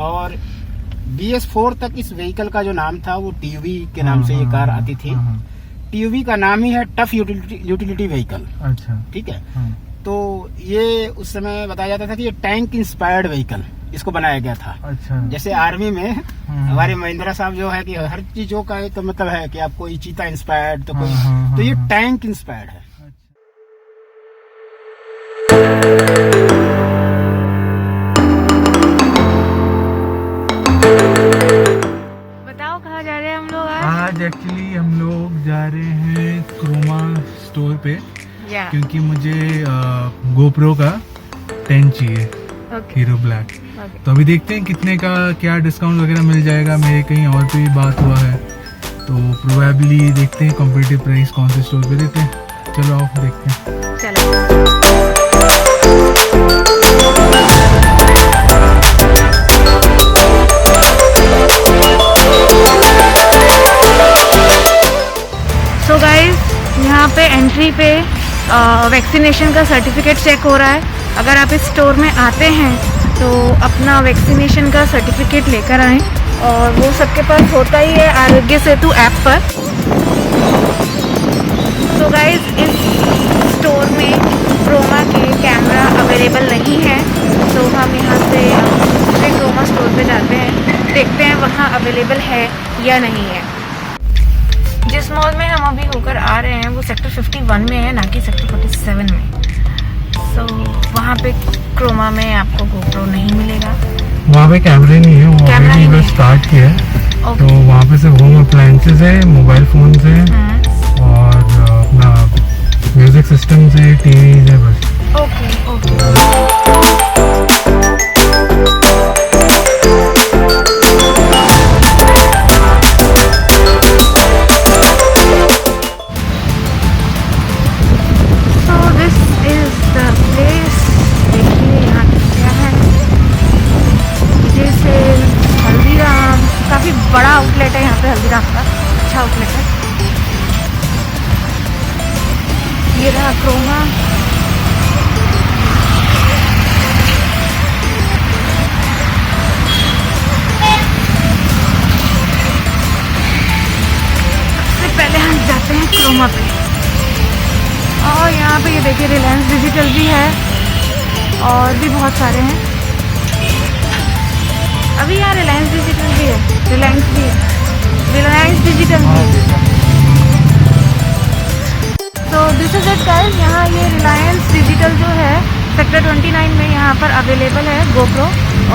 और BS4 तक इस व्हीकल का जो नाम था वो TUV के नाम से ये कार आती थी। TUV का नाम ही है टफ यूटिलिटी व्हीकल। अच्छा, ठीक है। तो ये उस समय बताया जाता था कि ये टैंक इंस्पायर्ड व्हीकल इसको बनाया गया था। अच्छा। जैसे आर्मी में हमारे महिंद्रा साहब जो है कि हर चीजों का एक मतलब है कि आप कोई चीता इंस्पायर्ड तो कोई तो ये टैंक इंस्पायर्ड है। बताओ कहाँ जा रहे हैं हम लोग आज एक्चुअली हम लोग जा रहे हैं क्रोमा स्टोर पे, क्योंकि मुझे GoPro का 10 चाहिए, हीरो ब्लैक। तो अभी देखते हैं कितने का क्या डिस्काउंट वगैरह मिल जाएगा। मेरे कहीं और पे भी बात हुआ है तो प्रोबेबली देखते हैं कॉम्पिटिटिव प्राइस कौन से स्टोर पे देते हैं। चलो आओ देखते हैं। चलो। सो गाइस, यहाँ पे एंट्री पे वैक्सीनेशन का सर्टिफिकेट चेक हो रहा है। अगर आप इस स्टोर में आते हैं तो अपना वैक्सीनेशन का सर्टिफिकेट लेकर आएं, और वो सबके पास होता ही है आरोग्य सेतु ऐप पर। तो गाइस, इस स्टोर में क्रोमा के कैमरा अवेलेबल नहीं है, तो हम यहाँ से दूसरे क्रोमा स्टोर पे जाते हैं, देखते हैं वहाँ अवेलेबल है या नहीं है। जिस मॉल में हम अभी होकर आ रहे हैं वो सेक्टर 51 में है, ना कि सेक्टर 47 में। तो वहाँ पे क्रोमा में आपको GoPro नहीं मिलेगा। वहाँ पे कैमरे नहीं है, वो ऑलरेडी स्टार्ट किया है। तो वहाँ पे सिर्फ होम अप्लायंसेस है, मोबाइल फोन है और अपना म्यूजिक सिस्टम से टीवी है बस। काफी बड़ा आउटलेट है यहाँ पे हल्दीराम का, अच्छा आउटलेट है। ये रहा क्रोमा। सबसे पहले हम जाते हैं क्रोमा पे, और यहाँ पे ये देखिए रिलायंस डिजिटल भी है और भी बहुत सारे हैं। अभी यहाँ रिलायंस डिजिटल भी है, रिलायंस डिजिटल भी है। तो दिस इज इट गाइस, यहाँ ये रिलायंस डिजिटल जो है सेक्टर 29 में यहाँ पर अवेलेबल है GoPro,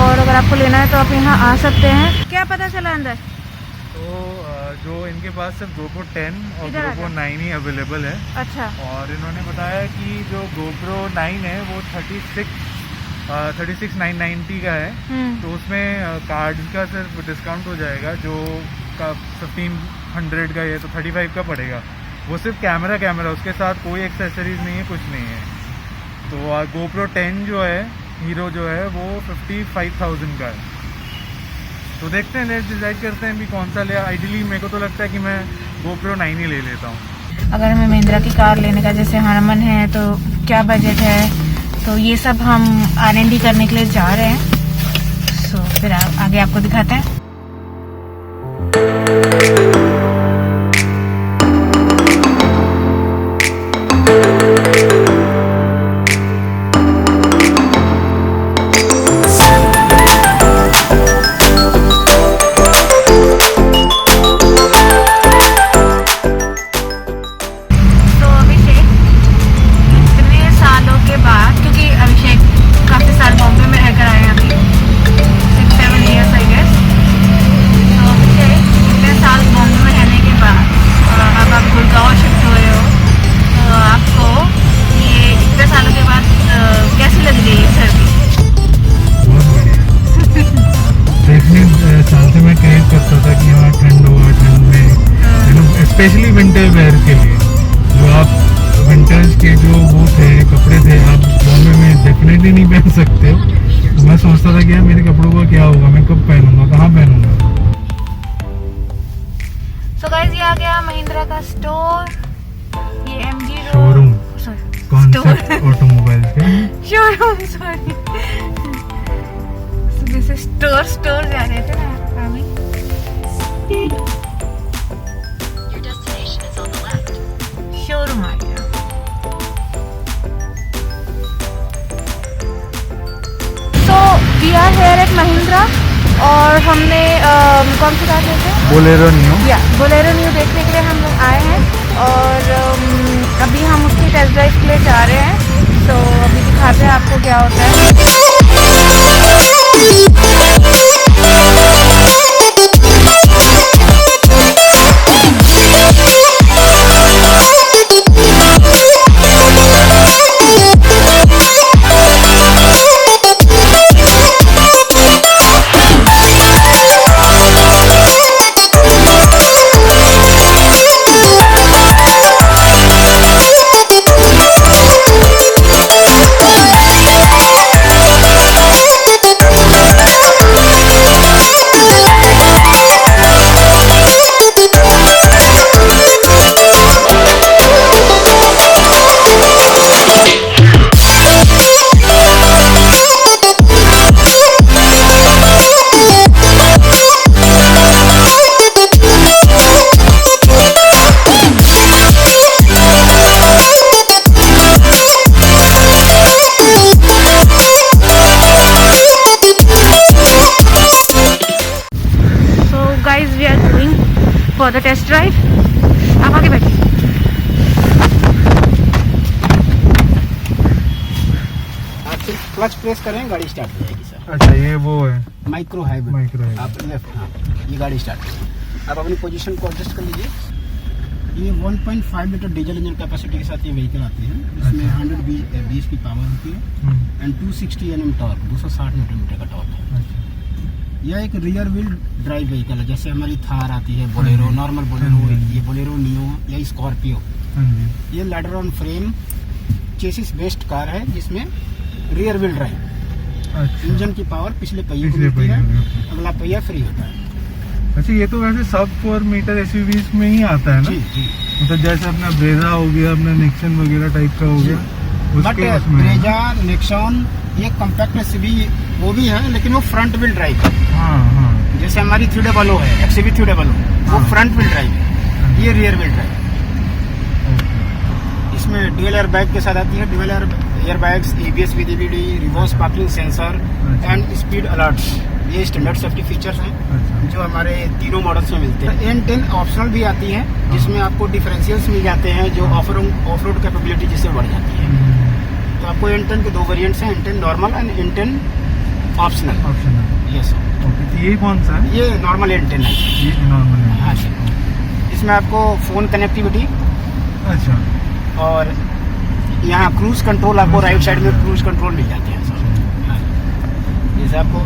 और अगर आपको लेना है तो आप यहाँ आ सकते हैं। क्या पता चला अंदर? तो जो इनके पास सिर्फ GoPro 10 और GoPro 9 ही अवेलेबल है। अच्छा। और इन्होंने बताया कि जो GoPro 9 है वो 36,990 का है। तो उसमें कार्ड का सिर्फ डिस्काउंट हो जाएगा, जो का 1500 का है तो 35 का पड़ेगा। वो सिर्फ कैमरा उसके साथ कोई एक्सेसरीज नहीं है, कुछ नहीं है। तो GoPro 10 जो है हीरो जो है वो 55,000 का है। तो देखते हैं, डिसाइड करते हैं भी कौन सा ले। आइडियली मेरे को तो लगता है कि मैं GoPro 9 ही ले लेता हूँ। अगर हमें महिंद्रा की कार लेने का जैसे हमारा मन है तो क्या बजट है, तो ये सब हम R&D करने के लिए जा रहे हैं। सो फिर आगे आपको दिखाते हैं। स्पेशली विंटर वेयर के लिए, जो आप विंटर्स के जो वो थे कपड़े थे आप बॉम्बे में डेफिनेटली नहीं पहन सकते हो। तो मैं सोचता था कि यार मेरे कपड़ों का क्या होगा, मैं कब पहनूंगा, कहाँ पहनूंगा। सो गाइस, ये आ गया महिंद्रा का स्टोर, ये MG शोरूम, कॉन्सेप्ट ऑटोमोबाइल के शोरूम, सॉरी। ऐसे स्टोर जा रहे थे ना हमें। शोरूम आ गया। तो we are here at Mahindra और हमने कौन सी कार लेते हैं? Bolero Neo. या बोलेरो नियो देखने के लिए हम लोग आए हैं और अभी हम उसकी टेस्ट ड्राइव के लिए जा रहे हैं। तो अभी दिखाते हैं आपको क्या होता है। For the test drive. आप आगे बैठिए। आप सिर्फ क्लच प्रेस करें, गाड़ी स्टार्ट हो जाएगी सर। अच्छा, ये वो है माइक्रो हाइब्रिड। Micro hybrid. आप लेफ्ट, हाँ, ये गाड़ी स्टार्ट करें। आप अपनी पोजीशन को एडजस्ट कर लीजिए। ये 1.5 लीटर डीजल इंजन कैपेसिटी के साथ ये व्हीकल आते हैं। इसमें 100 BHP की पावर होती है and 260 Nm torque, 260 newton metre का टॉर्क है। यह एक रियर व्हील ड्राइव व्हीकल है, जैसे हमारी थार आती है, बोलेरो, नॉर्मल बोलेरो, ये बोलेरो नियो या स्कॉर्पियो। ये ladder on frame chassis based car है जिसमें रियर व्हील ड्राइव। अच्छा। इंजन की पावर पिछले पहिए को मिलती है, अगला पहिया फ्री होता है। अच्छा, ये तो वैसे सब 4 मीटर एसयूवीज में ही आता है ना? जी जी। मतलब जैसे अपना ब्रेजा हो गया, अपना नेक्सन वगैरह टाइप का हो गया। बट ब्रेजा, नेक्सॉन ये कॉम्पैक्ट एसयूवी वो भी है, लेकिन वो फ्रंट व्हील ड्राइव है। हाँ। जैसे हमारी 300 है, XUV 300, वो फ्रंट व्हील ड्राइव है, ये रियर व्हील ड्राइव। इसमें ड्यूल एयर बैग के साथ आती है, dual air bags, ABS with EBD, reverse parking sensor and speed alerts. ये स्टैंडर्ड सेफ्टी फीचर्स हैं जो हमारे तीनों मॉडल्स में मिलते हैं। N10 ऑप्शनल भी आती है जिसमें आपको डिफरेंशियल्स मिल जाते हैं जो ऑफ रोड कैपेबिलिटी जिससे बढ़ जाती है। तो आपको N10 के 2 वेरिएंट्स हैं, N10 normal and N10 optional. Yes. Okay, ये कौन सा है? ये नॉर्मल N10 है। ये नॉर्मल है। हाँ जी। इसमें आपको फोन कनेक्टिविटी, अच्छा, और यहाँ क्रूज कंट्रोल, आपको राइट साइड में क्रूज कंट्रोल मिल जाते हैं। हाँ। जैसे आपको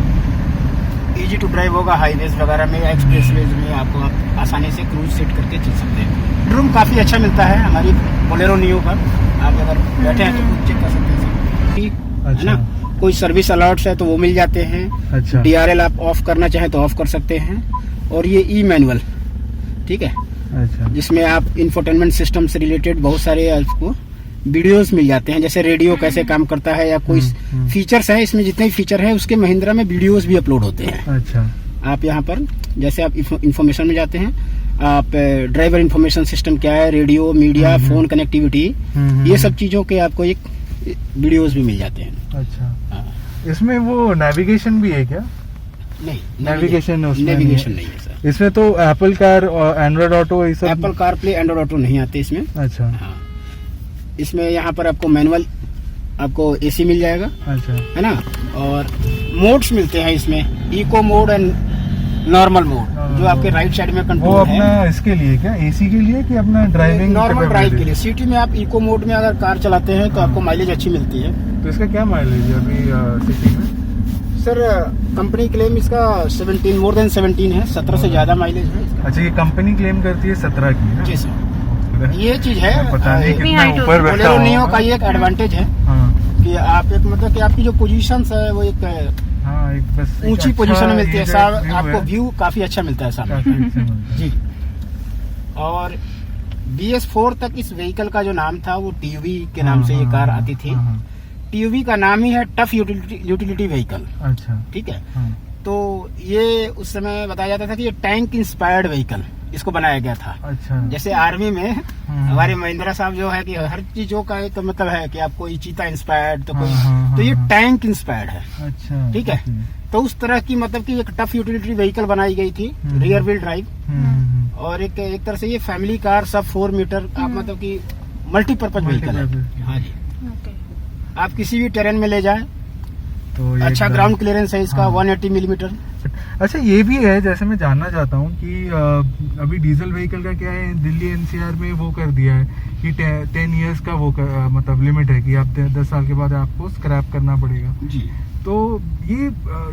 इजी टू ड्राइव होगा, हाईवेज वगैरह में, एक्सप्रेसवेज में आपको आप आसानी से क्रूज सेट करके चल सकते हैं। रूम काफ़ी अच्छा मिलता है हमारी बोलेरो नियो पर। आप अगर बैठे हैं तो कुछ चेक कर सकते हैं, ठीक है ना। कोई सर्विस अलर्ट्स है तो वो मिल जाते हैं। अच्छा। DRL आप ऑफ करना चाहें तो ऑफ कर सकते हैं। और ये ई मैनुअल, ठीक है। अच्छा। जिसमें आप इंफोटेनमेंट सिस्टम से रिलेटेड बहुत सारे आपको वीडियोस मिल जाते हैं, जैसे रेडियो कैसे काम करता है या कोई फीचर्स है। इसमें जितने फीचर है उसके महिंद्रा में वीडियोस भी अपलोड होते हैं। अच्छा। आप यहाँ पर जैसे आप इंफॉर्मेशन में जाते हैं, आप ड्राइवर इंफॉर्मेशन सिस्टम क्या है, रेडियो, मीडिया, फोन कनेक्टिविटी, ये सब चीजों के आपको एक वीडियोस भी मिल जाते हैं। अच्छा। इसमें वो नेविगेशन भी है क्या? नहीं, नेविगेशन नेविगेशन नहीं है सर। इसमें तो एप्पल कार और एंड्रॉइड ऑटो, ये सब Apple car play, Android auto नहीं आते इसमें। अच्छा। हाँ। इसमें यहाँ पर आपको मैनुअल, आपको AC मिल जाएगा। अच्छा। है ना। और मोड्स मिलते हैं इसमें, eco mode and normal mode, जो आपके राइट साइड में कंट्रोल वो अपना है। इसके लिए क्या, AC के लिए कि अपना ड्राइविंग? नॉर्मल ड्राइव के लिए। सिटी में आप इको मोड में अगर कार चलाते हैं तो आपको माइलेज अच्छी मिलती है। तो इसका क्या माइलेज है अभी सिटी में? सर कंपनी क्लेम इसका 17, मोर देन 17 है, 17 से ज्यादा माइलेज है इसका। अच्छा, ये कंपनी क्लेम करती है 17 की ना? जी सर। ये चीज है, पता नहीं कितना ऊपर बैठा बोलेरो नियो का ये एक एडवांटेज है कि आप एक मतलब कि आपकी जो पोजीशन है वो एक बस ऊंची पोजीशन में मिलती है। आपको व्यू काफी अच्छा मिलता है सामने। जी। और BS4 तक इस व्हीकल का जो नाम था वो TUV के नाम से ये कार आती थी। TUV का नाम ही है टफ यूटिलिटी व्हीकल। अच्छा। ठीक है। तो ये उस समय बताया जाता था कि ये टैंक इंस्पायर्ड व्हीकल इसको बनाया गया था। अच्छा। जैसे आर्मी में हमारे महिंद्रा साहब जो है कि हर चीजों का एक मतलब है कि आप कोई चीता इंस्पायर्ड तो कोई तो ये टैंक इंस्पायर्ड है। अच्छा। ठीक है, तो उस तरह की मतलब कि एक टफ यूटिलिटी व्हीकल बनाई गई थी, रियर व्हील ड्राइव, और एक तरह से ये फैमिली कार सब 4 मीटर आप मतलब कि मल्टीपर्पज व्हीकल है। हाँ जी, आप किसी भी टेरेन में ले जाएं तो अच्छा ग्राउंड क्लियरेंस है इसका। 180 मिलीमीटर। अच्छा, ये भी है, जैसे मैं जानना चाहता हूँ कि अभी डीजल व्हीकल का क्या है, दिल्ली एनसीआर में वो कर दिया है कि 10 इयर्स का वो मतलब लिमिट है कि आप 10 साल के बाद आपको स्क्रैप करना पड़ेगा जी। तो ये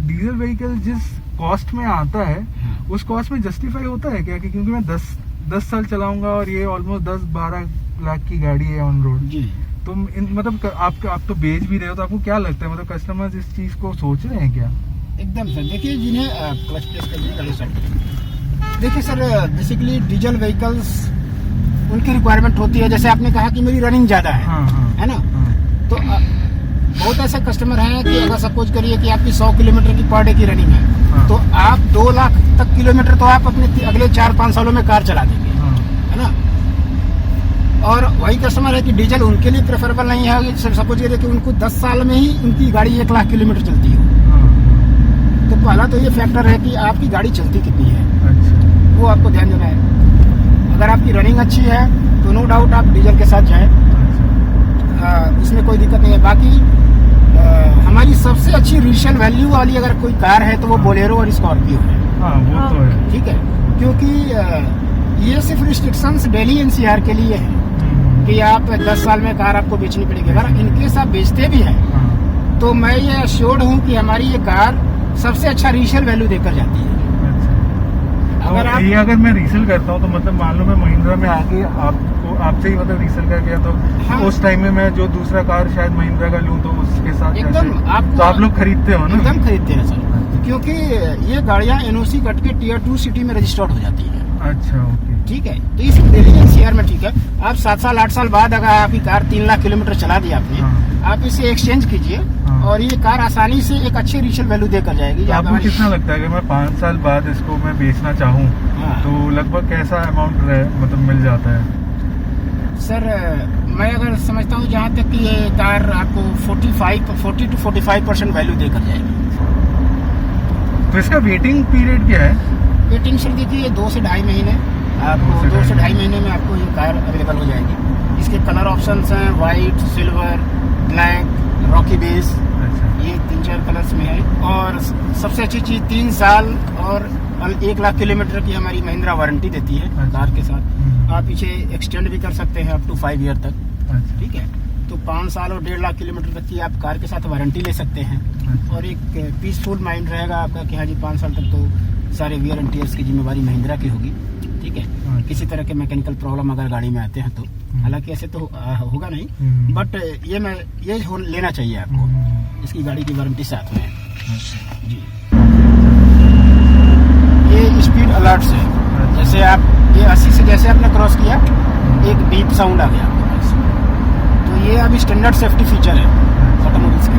डीजल व्हीकल जिस कॉस्ट में आता है उस कॉस्ट में जस्टिफाई होता है क्या? क्योंकि मैं 10 साल चलाऊंगा और ये ऑलमोस्ट 10-12 लाख की गाड़ी है ऑन रोड जी। तो मतलब आप तो बेच भी रहे हो, तो आपको क्या लगता है, मतलब कस्टमर्स इस चीज को सोच रहे हैं क्या? एकदम सर, देखिए जिन्हें क्लच प्रेस कर सर, देखिए सर बेसिकली डीजल व्हीकल्स उनकी रिक्वायरमेंट होती है। जैसे आपने कहा कि मेरी रनिंग ज्यादा है, है ना, तो बहुत ऐसे कस्टमर हैं कि अगर सपोज करिए कि आपकी 100 किलोमीटर की पर डे की रनिंग है, तो आप 2 लाख तक किलोमीटर तो आप अपने अगले 4-5 सालों में कार चला देंगे, है ना। और वही कस्टमर है कि डीजल उनके लिए प्रेफरेबल नहीं है। सपोज करिए कि उनको 10 साल में ही उनकी गाड़ी 1 लाख किलोमीटर चलती हो, तो पहला तो ये फैक्टर है कि आपकी गाड़ी चलती कितनी है। अच्छा। वो आपको ध्यान देना है। अगर आपकी रनिंग अच्छी है तो नो डाउट आप डीजल के साथ जाएं। अच्छा। उसमें कोई दिक्कत नहीं है। बाकी हमारी सबसे अच्छी रीसेल वैल्यू वाली अगर कोई कार है तो वो बोलेरो और स्कॉर्पियो है। वो तो है, ठीक है, क्योंकि ये सिर्फ रिस्ट्रिक्शंस दिल्ली एनसीआर के लिए है कि आप 10 साल में कार आपको बेचनी पड़ेगी। अगर इनकेस आप बेचते भी हैं तो मैं ये अश्योर्ड हूँ कि हमारी ये कार सबसे अच्छा रीसेल वैल्यू देकर जाती है। अच्छा। अगर मैं रीसेल करता हूँ तो मतलब मान लो मैं महिंद्रा में आके आपसे ही मतलब रीसेल कर गया तो उस टाइम में मैं जो दूसरा कार शायद महिंद्रा का लूँ तो उसके साथ एकदम आप लोग खरीदते हो ना? एकदम खरीदते हैं सर, क्योंकि ये गाड़ियाँ एनओसी कट के टियर 2 सिटी में रजिस्टर्ड हो जाती है। अच्छा, ओके, ठीक है। तो इस दिल्ली एनसीआर में ठीक है, आप 7 साल 8 साल बाद अगर आपकी कार 3 लाख किलोमीटर चला दी आपने, आप इसे एक्सचेंज कीजिए और ये कार आसानी से एक अच्छी रीसेल वैल्यू देकर जाएगी। आपको कितना लगता है कि मैं 5 साल बाद इसको मैं बेचना चाहूँ तो लगभग कैसा अमाउंट मतलब मिल जाता है? सर मैं अगर समझता हूँ जहाँ तक कि ये कार आपको 40 to 45% वैल्यू देकर जाएगी। तो इसका वेटिंग पीरियड क्या है? वेटिंग सर देखिए 2 से 2.5 महीने, आपको 2 से 2.5 महीने में आपको ये कार अवेलेबल हो जाएगी। इसके कलर ऑप्शंस हैं white, silver, black, Rocky base. अच्छा। ये 3-4 कलर्स में है। और सबसे अच्छी चीज 3 साल और 1 लाख किलोमीटर की हमारी महिंद्रा वारंटी देती है। अच्छा। कार के साथ आप पीछे एक्सटेंड भी कर सकते हैं अप टू 5 ईयर तक। अच्छा। ठीक है, तो 5 साल और 1.5 लाख किलोमीटर तक की आप कार के साथ वारंटी ले सकते हैं। अच्छा। और एक पीसफुल माइंड रहेगा आपका कि हाँ जी 5 साल तक तो सारे वियर एंड टियर्स की जिम्मेवारी महिंद्रा की होगी। ठीक है। अच्छा। किसी तरह के मैकेनिकल प्रॉब्लम अगर गाड़ी में आते हैं तो हालांकि ऐसे तो होगा नहीं, बट ये लेना चाहिए आपको, इसकी गाड़ी की वारंटी साथ में है जी। ये स्पीड अलर्ट्स है, जैसे आप ये 80 से जैसे आपने क्रॉस किया एक बीप साउंड आ गया आपके पास, तो ये अभी स्टैंडर्ड सेफ्टी फीचर है ऑटोमोबाइल्स के।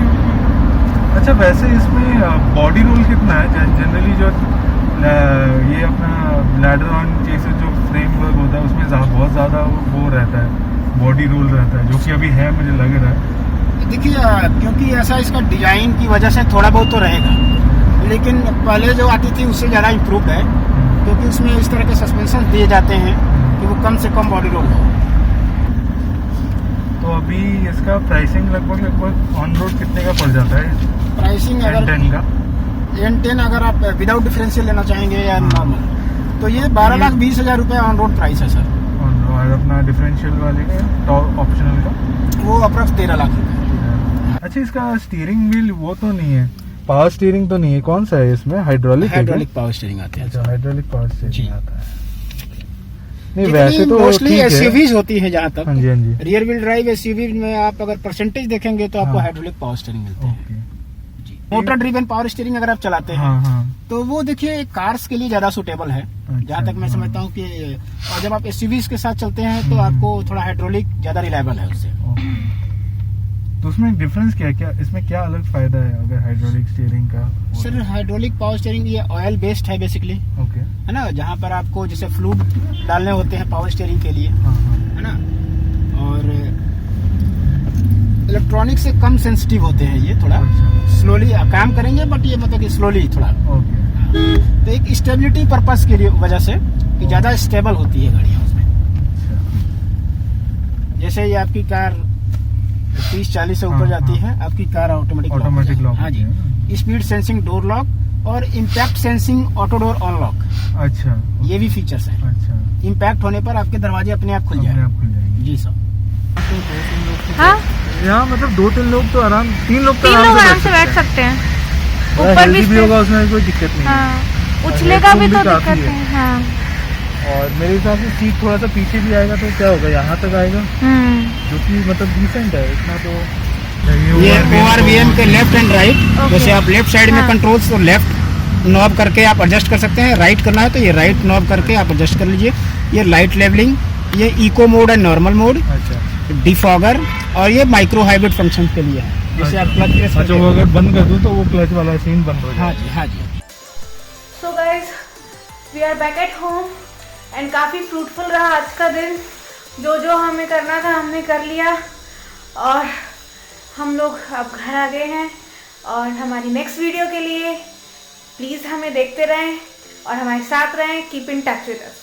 अच्छा, वैसे इसमें बॉडी रोल कितना है? जनरली जो ये अपना लैडर ऑन जैसे जो फ्रेमवर्क होता है उसमें बहुत ज़्यादा वो रहता है, बॉडी रोल रहता है, जो कि अभी है मुझे लग रहा है। देखिए क्योंकि ऐसा इसका डिजाइन की वजह से थोड़ा बहुत तो रहेगा, लेकिन पहले जो आती थी उससे ज़्यादा इम्प्रूव्ड है, क्योंकि उसमें इस तरह के सस्पेंशन दिए जाते हैं कि वो कम से कम बॉडी रोल हो। तो अभी इसका प्राइसिंग लगभग ऑन रोड कितने का पड़ जाता है? प्राइसिंग अगर N10 अगर आप विदाउट डिफरेंशियल लेना चाहेंगे या नॉर्मल तो ये 12,20,000 रुपये ऑन रोड प्राइस है सर। और अपना डिफरेंशियल वाले का ऑप्शनल का वो अप्रॉक्स 13 लाख रुपये। अच्छा, इसका स्टीयरिंग व्हील वो तो नहीं है, पावर स्टीयरिंग तो नहीं है, कौन सा है इसमें? हाइड्रोलिक पावर स्टीयरिंग आता है। अच्छा, हाइड्रोलिक पावर स्टीयरिंग आता है। नहीं वैसे तो मोस्टली एसयूवीज होती है जहाँ तक। हाँ जी, हाँ जी। रियर व्हील ड्राइव एसयूवी में आप अगर परसेंटेज देखेंगे तो आपको हाइड्रोलिक पावर स्टीयरिंग मिलता है। मोटर ड्रिवन पावर स्टीयरिंग अगर आप चलाते हैं तो वो देखिए कार्स के लिए ज्यादा सुटेबल है। अच्छा, जहाँ तक मैं समझता हूँ कि और जब आप एसयूवीज के साथ चलते हैं तो आपको थोड़ा हाइड्रोलिक ज्यादा रिलायबल है उससे। तो उसमें डिफरेंस क्या है, क्या इसमें क्या अलग फायदा है अगर हाइड्रोलिक स्टीयरिंग का? सर हाइड्रोलिक पावर स्टीयरिंग ये ऑयल बेस्ड है बेसिकली, ओके, है ना, जहाँ पर आपको जैसे फ्लूइड डालने होते हैं पावर स्टीयरिंग के लिए, हाँ हाँ, है ना, और इलेक्ट्रॉनिक से कम सेंसिटिव होते हैं ये, थोड़ा स्लोली काम करेंगे, बट ये मतलब कि स्लोली थोड़ा, ओके। तो एक स्टेबिलिटी पर्पस के लिए वजह से कि ज्यादा स्टेबल होती है गाड़ियाँ उसमें। जैसे ये आपकी कार 30-40 से ऊपर जाती है, आपकी कार ऑटोमेटिक लॉक, हाँ जी, स्पीड सेंसिंग डोर लॉक और impact sensing auto door on lock, अच्छा, ये भी फीचर्स है। अच्छा, इम्पैक्ट होने पर आपके दरवाजे अपने आप खुल जाएंगे। जी सर। हाँ, यहाँ मतलब 2-3 लोग तो आराम, 3 लोग तो 3 लोग आराम से बैठ सकते हैं। ऊपर भी होगा, उसमें कोई दिक्कत नहीं है। हाँ, उछलेगा भी तो दिक्कत नहीं। हाँ, और मेरे हिसाब से सीट थोड़ा सा पीछे भी आएगा तो क्या होगा, यहाँ तक आएगा, जो कि मतलब डिसेंट है, इतना तो ये ORVM के लेफ्ट एंड राइट, जैसे आप लेफ्ट साइड में कंट्रोल्स तो लेफ्ट नॉब करके आप एडजस्ट कर सकते हैं, राइट करना है तो ये राइट नॉब करके आप एडजस्ट कर लीजिए। ये लाइट लेवलिंग, ये इको मोड है, नॉर्मल मोड, अच्छा, डिफॉगर, और ये माइक्रो हाइब्रिड फंक्शन के लिए है, जैसे आप क्लच प्रेस अच्छा, वो अगर बंद कर दूं तो वो क्लच वाला सीन बंद हो जाएगा। हाँ जी, हाँ जी। So guys, we are back at home and काफ़ी फ्रूटफुल रहा आज का दिन। जो जो हमें करना था हमने कर लिया और हम लोग अब घर आ गए हैं। और हमारी नेक्स्ट वीडियो के लिए प्लीज़ हमें देखते रहें और हमारे साथ रहें। Keep in touch with us.